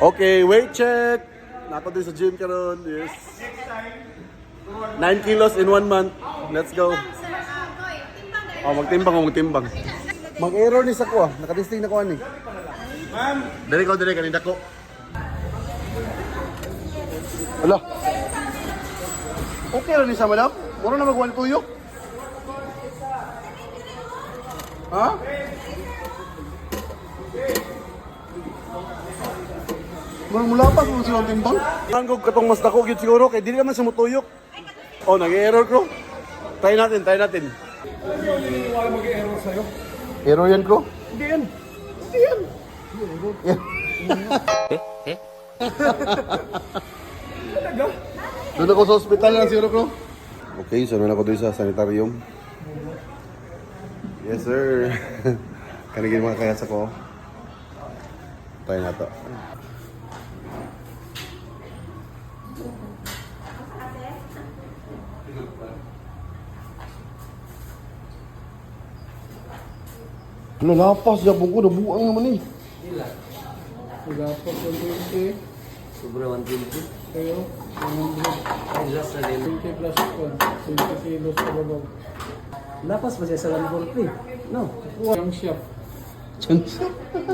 Okay, weight check. Nako din sa gym karon. Yes. 9 kilos in 1 month. Let's go. Oh, magtimbang. Mag-error ni sa ko ah. Nakadisting na ko ani. Ma'am, dali kanina ko. Hala. Okay ra ni sa madam? Mura na magwal tuyok. Ha? Mula pa kung silang timbang. Ang kong katong mas dako gyud siguro kay dili naman sa mutuyok. Oh, nag-error ko. Try natin. Wala mag-error sa'yo. Error yan ko? Hindi yan. Doon ako sa hospital lang siguro ko. Okay, so na ako doon sa sanitarium. Yes sir. Kanigin mga kayas ako. Try na to. Lapas jabong ko, nabuang naman eh. Lapas 120. Sobra 120. Kayo, 100. Ay, last na din. 20 plus 1. 20 kilos sa babaw. Lapas ba siya sa 140? No. Yung shop.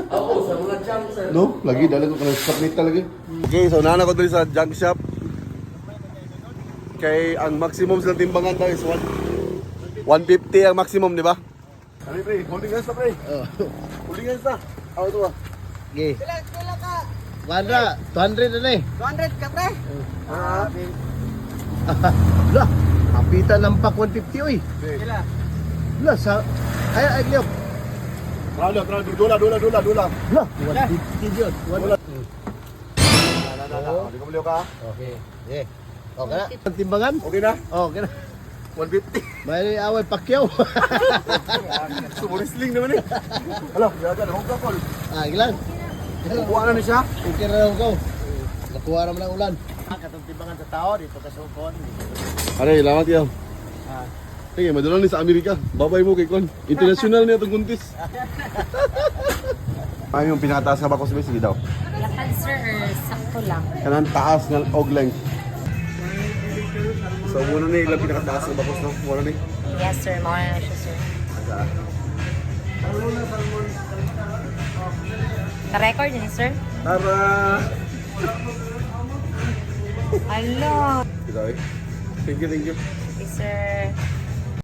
Oo, sa mga jump, sir. No, lagi dala ko kanang shop meat talaga. Okay, so nana ko doon sa junk shop. Kay ang maximum sa timbangan daw is 150 ang maximum, di ba? Ano pre, holding hands na pre. Holding hands na. Ako ito ah. Okay. Pila ka? 200 na eh. 200 ka, pre? Wala, kapitan ng pak 150 oy. Pila? Wala, sa... Ay, Leo. Tralo, dula. Wala, 150 yun. Wala. Hindi ko baliw ka. Okay. Okay. Okay na. Ang timbangan? Okay na? Okay na. 150. May away Pacquiao. Sumurisling naman eh. Hala, gagal, hong kakol. Ilan? Kukuha na siya. Okay na ko. Nakuha naman ang ulan. Katong timbangan sa tao dito sa Sukon. Aray, lamat yaw. Sige, madalang ni sa Amerika. Babay mo kay Kon. International niya itong kuntis. Ay, yung pinakataas ka ba ko sa sige daw? Lakad sir or sakto lang? Kanang taas ng og length. So, muna na ilang pinakataas ng bakos no? Muna na Yes sir, mga na siya sir. Ka-record yun sir? Tara! Hello! Thank you. Okay sir.